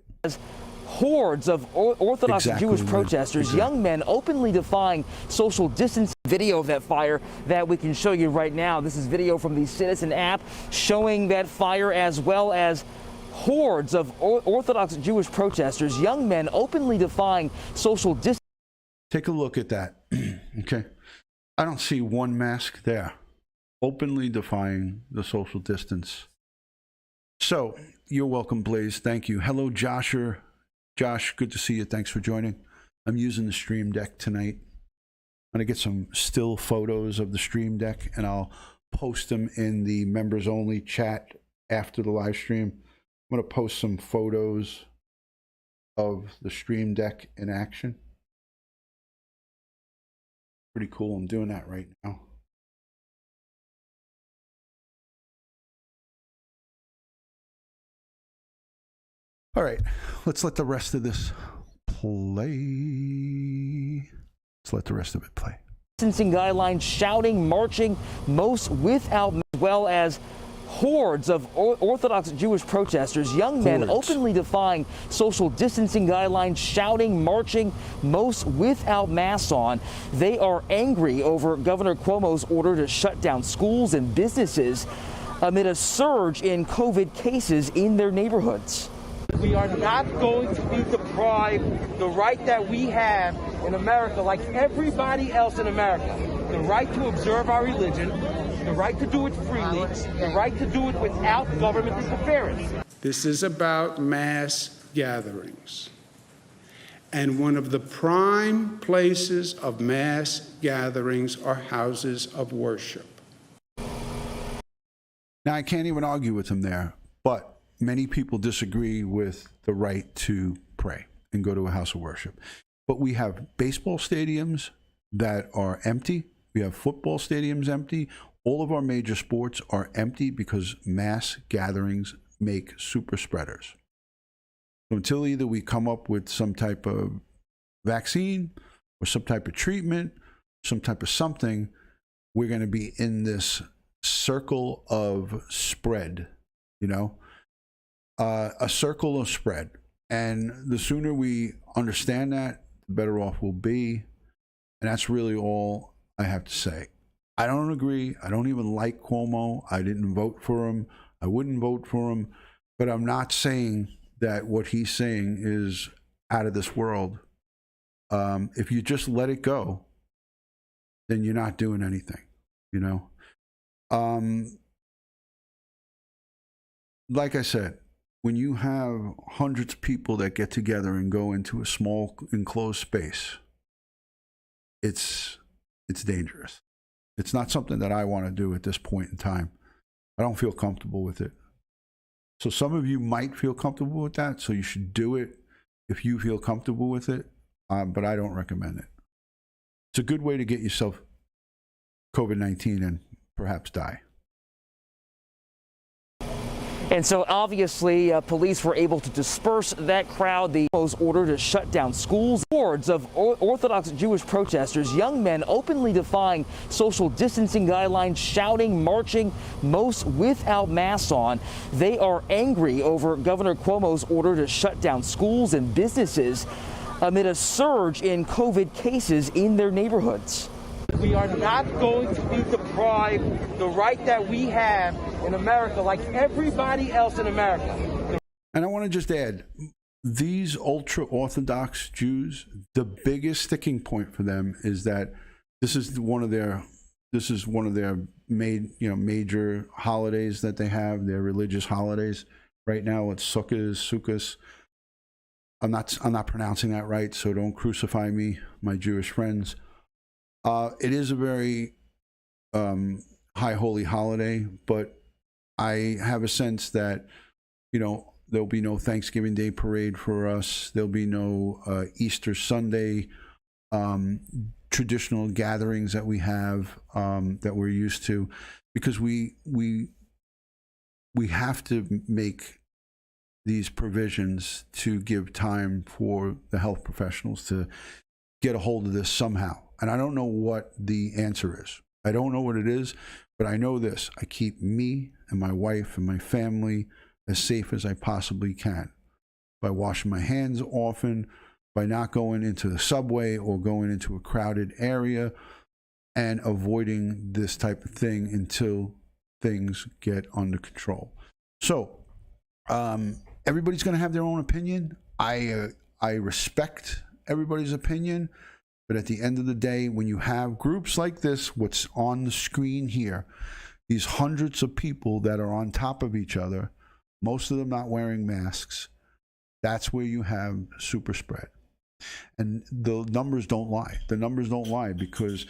Speaker 17: Hordes of Orthodox Jewish protesters, young men openly defying social distancing. Video of that fire that we can show you right now. This is video from the Citizen app showing that fire, as well as hordes of Orthodox Jewish protesters, young men openly defying social distancing.
Speaker 1: Take a look at that. Okay. I don't see one mask there. Openly defying the social distance. So, you're welcome, Blaze. Thank you. Hello, Josh, good to see you. Thanks for joining. I'm using the Stream Deck tonight. I'm going to get some still photos of the Stream Deck, and I'll post them in the members-only chat after the live stream. I'm going to post some photos of the Stream Deck in action. Pretty cool. I'm doing that right now. All right, let's let the rest of this play. Let's let the rest of it play.
Speaker 17: Distancing guidelines, shouting, marching, most without, as well as hordes of Orthodox Jewish protesters, young men openly defying social distancing guidelines, shouting, marching, most without masks on. They are angry over Governor Cuomo's order to shut down schools and businesses amid a surge in COVID cases in their neighborhoods.
Speaker 18: We are not going to be deprived the right that we have in America, like everybody else in America. The right to observe our religion, the right to do it freely, the right to do it without government interference.
Speaker 19: This is about mass gatherings. And one of the prime places of mass gatherings are houses of worship.
Speaker 1: Now, I can't even argue with him there, but many people disagree with the right to pray and go to a house of worship. But we have baseball stadiums that are empty. We have football stadiums empty. All of our major sports are empty because mass gatherings make super spreaders. So until either we come up with some type of vaccine or some type of treatment, some type of something, we're going to be in this circle of spread, you know? A circle of spread. And the sooner we understand that, the better off we'll be. And that's really all I have to say. I don't agree. I don't even like Cuomo. I didn't vote for him. I wouldn't vote for him. But I'm not saying that what he's saying is out of this world. If you just let it go, then you're not doing anything, you know? Like I said, when you have hundreds of people that get together and go into a small enclosed space, it's dangerous. It's not something that I want to do at this point in time. I don't feel comfortable with it. So some of you might feel comfortable with that, so you should do it if you feel comfortable with it, but I don't recommend it. It's a good way to get yourself COVID-19 and perhaps die.
Speaker 17: And so obviously police were able to disperse that crowd. The order to shut down schools. Hordes of Orthodox Jewish protesters, young men openly defying social distancing guidelines, shouting, marching, most without masks on. They are angry over Governor Cuomo's order to shut down schools and businesses amid a surge in COVID cases in their neighborhoods.
Speaker 18: We are not going to be deprived the right that we have in America like everybody else in America.
Speaker 1: And I want to just add, these ultra Orthodox Jews, the biggest sticking point for them is that this is one of their major holidays that they have, their religious holidays. Right now it's Sukkot. I'm not pronouncing that right, so don't crucify me, my Jewish friends. It is a very high holy holiday, but I have a sense that, there'll be no Thanksgiving Day parade for us. There'll be no Easter Sunday traditional gatherings that we have that we're used to, because we have to make these provisions to give time for the health professionals to get a hold of this somehow. And I don't know what the answer is. I don't know what it is, but I know this. I keep me and my wife and my family as safe as I possibly can by washing my hands often, by not going into the subway or going into a crowded area, and avoiding this type of thing until things get under control. So everybody's going to have their own opinion. I respect everybody's opinion. But at the end of the day, when you have groups like this, what's on the screen here, these hundreds of people that are on top of each other, most of them not wearing masks, that's where you have super spread. And the numbers don't lie. The numbers don't lie, because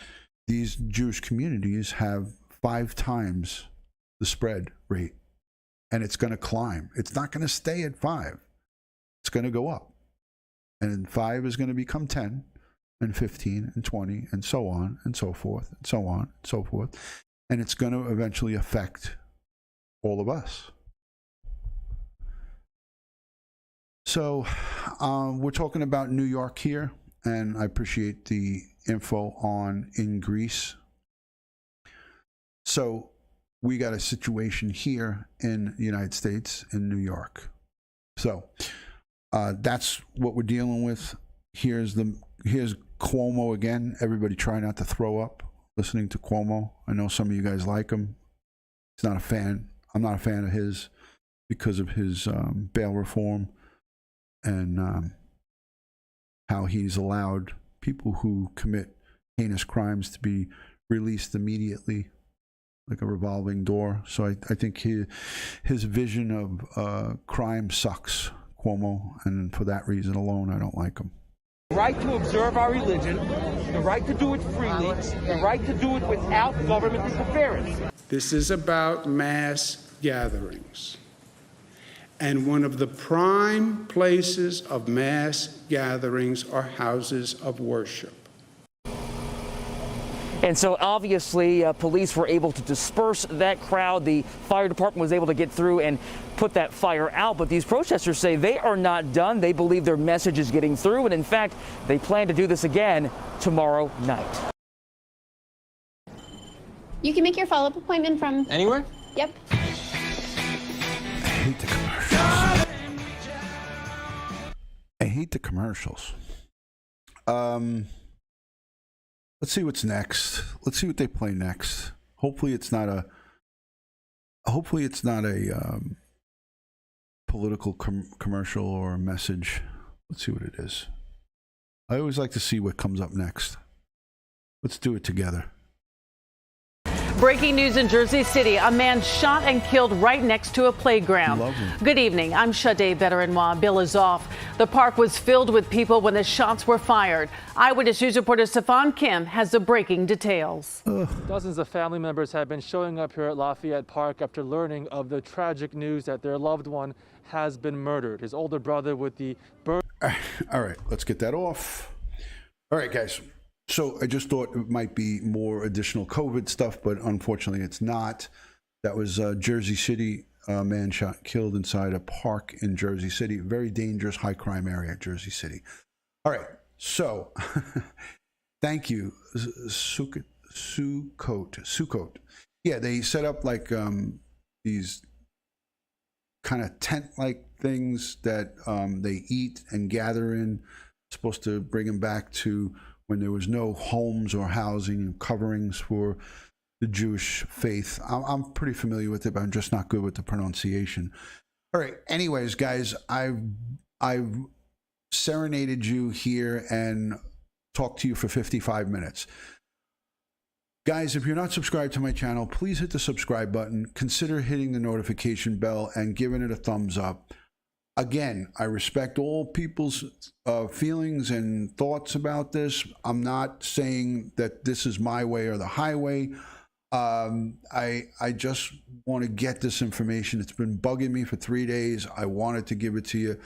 Speaker 1: these Jewish communities have 5 times the spread rate. And it's going to climb. It's not going to stay at 5. It's going to go up. And 5 is going to become 10. And 15 and 20 and so on and so forth and so on and so forth. And it's going to eventually affect all of us. So we're talking about New York here, and I appreciate the info in Greece. So we got a situation here in the United States, in New York. So that's what we're dealing with. Here's Cuomo again. Everybody try not to throw up listening to Cuomo. I know some of you guys like him. He's not a fan. I'm not a fan of his because of his bail reform and how he's allowed people who commit heinous crimes to be released immediately, like a revolving door. So I think his vision of crime sucks, Cuomo, and for that reason alone, I don't like him.
Speaker 18: The right to observe our religion, the right to do it freely, the right to do it without government interference.
Speaker 19: This is about mass gatherings. And one of the prime places of mass gatherings are houses of worship.
Speaker 17: And so obviously police were able to disperse that crowd. The fire department was able to get through and put that fire out. But these protesters say they are not done. They believe their message is getting through. And in fact, they plan to do this again tomorrow night.
Speaker 15: You can make your follow-up appointment from
Speaker 17: anywhere?
Speaker 15: Yep.
Speaker 1: I hate the commercials. I hate the commercials. Let's see what's next. Let's see what they play next. Hopefully it's not a political commercial or a message. Let's see what it is. I always like to see what comes up next. Let's do it together.
Speaker 20: Breaking news in Jersey City. A man shot and killed right next to a playground.
Speaker 1: Lovely.
Speaker 20: Good evening. I'm Sade Better-Noir. Bill is off. The park was filled with people when the shots were fired. Eyewitness News reporter Stefan Kim has the breaking details.
Speaker 21: Dozens of family members have been showing up here at Lafayette Park after learning of the tragic news that their loved one has been murdered. His older brother with the birth.
Speaker 1: All right, let's get that off. All right, guys. So I just thought it might be more additional COVID stuff, but unfortunately it's not. That was Jersey City man killed inside a park in Jersey City. Very dangerous, high crime area, Jersey City. All right, so thank you, Sukot. Yeah, they set up like these kind of tent-like things that they eat and gather in. Supposed to bring them back to when there was no homes or housing and coverings for the Jewish faith. I'm pretty familiar with it, but I'm just not good with the pronunciation. All right. Anyways, guys, I've serenaded you here and talked to you for 55 minutes. Guys, if you're not subscribed to my channel, please hit the subscribe button. Consider hitting the notification bell and giving it a thumbs up. Again, I respect all people's feelings and thoughts about this. I'm not saying that this is my way or the highway. I just want to get this information. It's been bugging me for 3 days. I wanted to give it to you.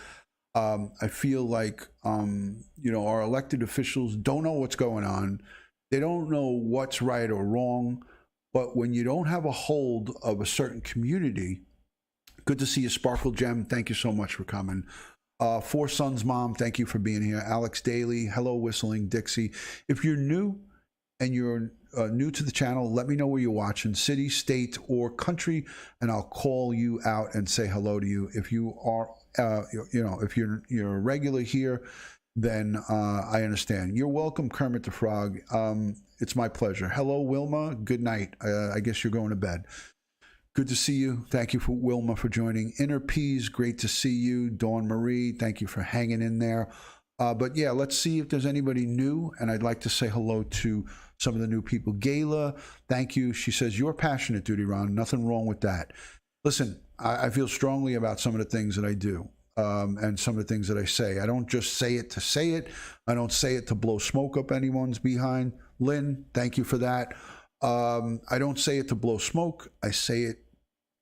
Speaker 1: I feel like, our elected officials don't know what's going on. They don't know what's right or wrong. But when you don't have a hold of a certain community, good to see you, Sparkle Gem. Thank you so much for coming. Four Sons Mom, thank you for being here. Alex Daly, hello, Whistling Dixie. If you're new and you're new to the channel, let me know where you're watching, city, state, or country, and I'll call you out and say hello to you. If you are, if you're a regular here, then I understand. You're welcome, Kermit the Frog. It's my pleasure. Hello, Wilma. Good night. I guess you're going to bed. Good to see you. Thank you for Wilma for joining. Inner Peas, great to see you. Dawn Marie, thank you for hanging in there. But yeah, let's see if there's anybody new. And I'd like to say hello to some of the new people. Gayla, thank you. She says, you're passionate, DutyRon. Nothing wrong with that. Listen, I feel strongly about some of the things that I do and some of the things that I say. I don't just say it to say it. I don't say it to blow smoke up anyone's behind. Lynn, thank you for that. I don't say it to blow smoke. I say it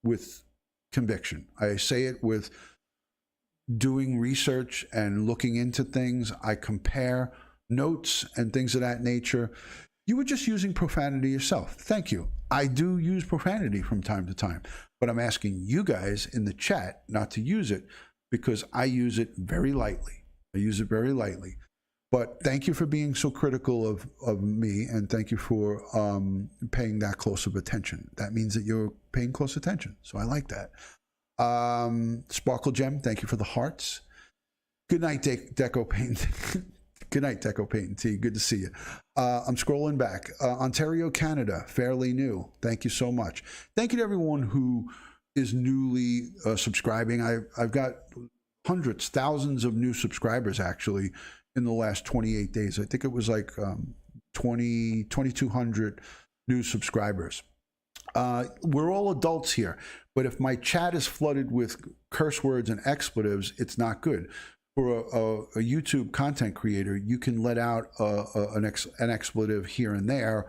Speaker 1: with conviction. I say it with doing research and looking into things. I compare notes and things of that nature. You were just using profanity yourself. Thank you. I do use profanity from time to time, but I'm asking you guys in the chat not to use it because I use it very lightly. I use it very lightly. But thank you for being so critical of me, and thank you for paying that close of attention. That means that you're paying close attention, so I like that. Sparkle Gem, thank you for the hearts. Good night, Deco Paint. Good night, Deco Paint T. Good to see you. I'm scrolling back. Ontario, Canada, fairly new. Thank you so much. Thank you to everyone who is newly subscribing. I've got hundreds, thousands of new subscribers, actually, in the last 28 days. I think it was like 2,200 new subscribers. We're all adults here, but if my chat is flooded with curse words and expletives, it's not good. For a YouTube content creator, you can let out an expletive here and there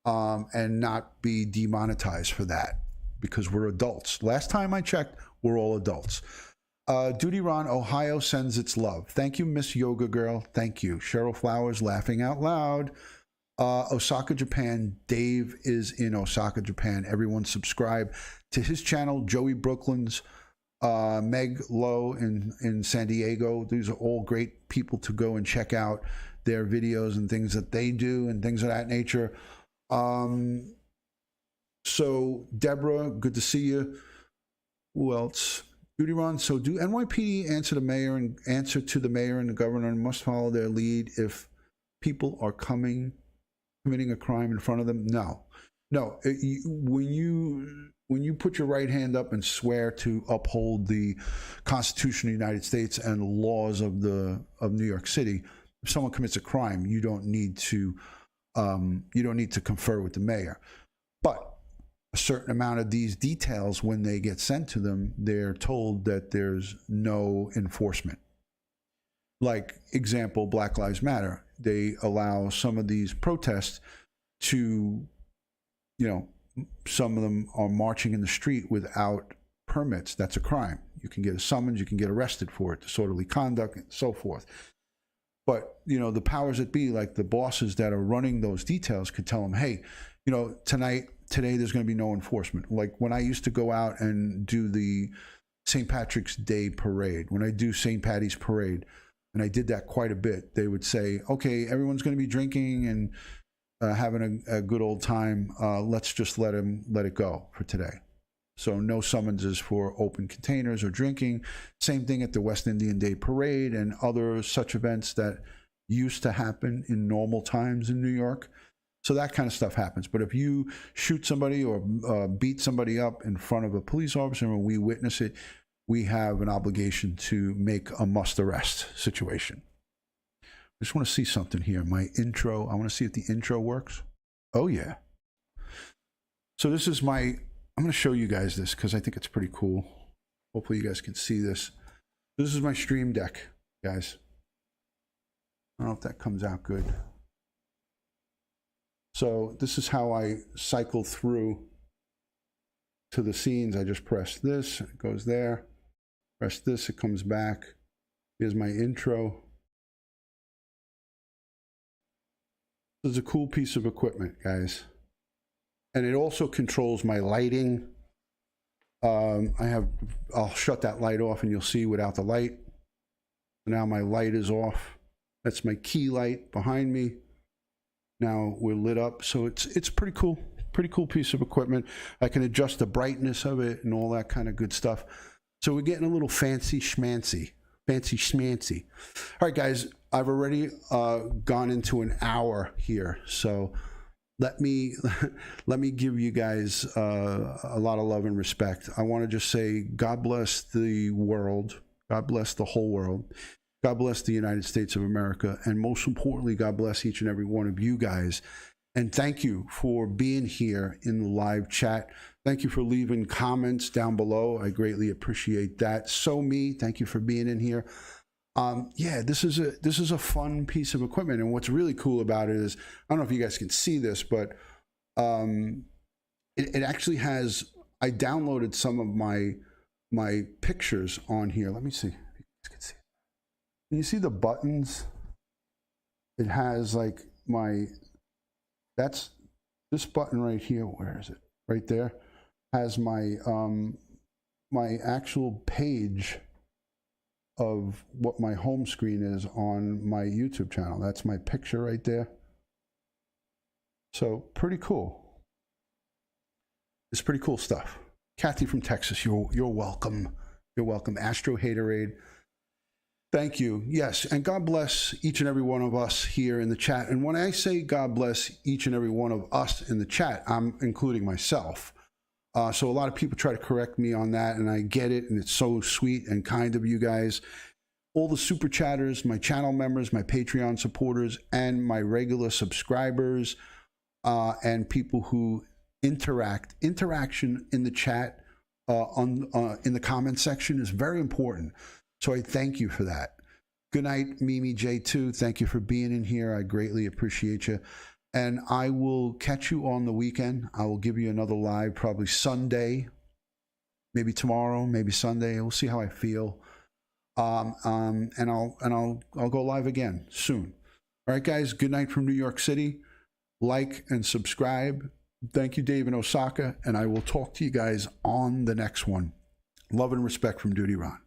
Speaker 1: and not be demonetized for that because we're adults. Last time I checked, we're all adults. DutyRon, Ohio sends its love. Thank you, Miss Yoga Girl. Thank you. Cheryl Flowers, laughing out loud. Osaka, Japan. Dave is in Osaka, Japan. Everyone subscribe to his channel. Joey Brooklyn's, Meg Lowe in San Diego. These are all great people to go and check out their videos and things that they do and things of that nature. So, Deborah, good to see you. Who else? DutyRon, so do NYPD answer to the mayor and the governor and must follow their lead if people are committing a crime in front of them? No. When you put your right hand up and swear to uphold the Constitution of the United States and the laws of New York City, if someone commits a crime, you don't need to confer with the mayor. But a certain amount of these details, when they get sent to them, they're told that there's no enforcement. Like, example, Black Lives Matter. They allow some of these protests to, some of them are marching in the street without permits. That's a crime. You can get a summons, you can get arrested for it, disorderly conduct, and so forth. But, the powers that be, like the bosses that are running those details, could tell them, hey, tonight today there's going to be no enforcement. Like when I used to go out and do the St. Patrick's Day parade, when I do St. Patty's parade, and I did that quite a bit, they would say, okay, everyone's going to be drinking and having a good old time. Let's just let it go for today. So no summonses for open containers or drinking. Same thing at the West Indian Day Parade and other such events that used to happen in normal times in New York. So that kind of stuff happens. But if you shoot somebody or beat somebody up in front of a police officer and we witness it, we have an obligation to make a must arrest situation. I just want to see something here. My intro, I want to see if the intro works. Oh yeah. So this is I'm going to show you guys this because I think it's pretty cool. Hopefully you guys can see this. This is my Stream Deck, guys. I don't know if that comes out good. So this is how I cycle through to the scenes. I just press this, it goes there. Press this, it comes back. Here's my intro. This is a cool piece of equipment, guys. And it also controls my lighting. I'll shut that light off and you'll see without the light. Now my light is off. That's my key light behind me. Now we're lit up. So it's pretty cool piece of equipment. I can adjust the brightness of it and all that kind of good stuff. So we're getting a little fancy schmancy. All right, guys, I've already gone into an hour here. So let me give you guys a lot of love and respect. I want to just say God bless the world. God bless the whole world. God bless the United States of America. And most importantly, God bless each and every one of you guys. And thank you for being here in the live chat. Thank you for leaving comments down below. I greatly appreciate that. Thank you for being in here. Yeah, this is a fun piece of equipment, and what's really cool about it is, I don't know if you guys can see this, but it actually has, I downloaded some of my pictures on here. Let me see if you guys can see. Can you see the buttons? It has like that's this button right here. Where is it? Right there. Has my my actual page of what my home screen is on my YouTube channel. That's my picture right there. So pretty cool. It's pretty cool stuff. Kathy from Texas, you're welcome. You're welcome. Astro Haterade, thank you. Yes, and God bless each and every one of us here in the chat. And when I say God bless each and every one of us in the chat, I'm including myself. So a lot of people try to correct me on that, and I get it, and it's so sweet and kind of you guys. All the super chatters, my channel members, my Patreon supporters, and my regular subscribers, and people who interaction in the chat in the comment section is very important. So I thank you for that. Good night, Mimi J2. Thank you for being in here. I greatly appreciate you. And I will catch you on the weekend. I will give you another live, probably Sunday, maybe tomorrow, maybe Sunday. We'll see how I feel. And I'll go live again soon. All right, guys. Good night from New York City. Like and subscribe. Thank you, Dave in Osaka, and I will talk to you guys on the next one. Love and respect from DutyRon.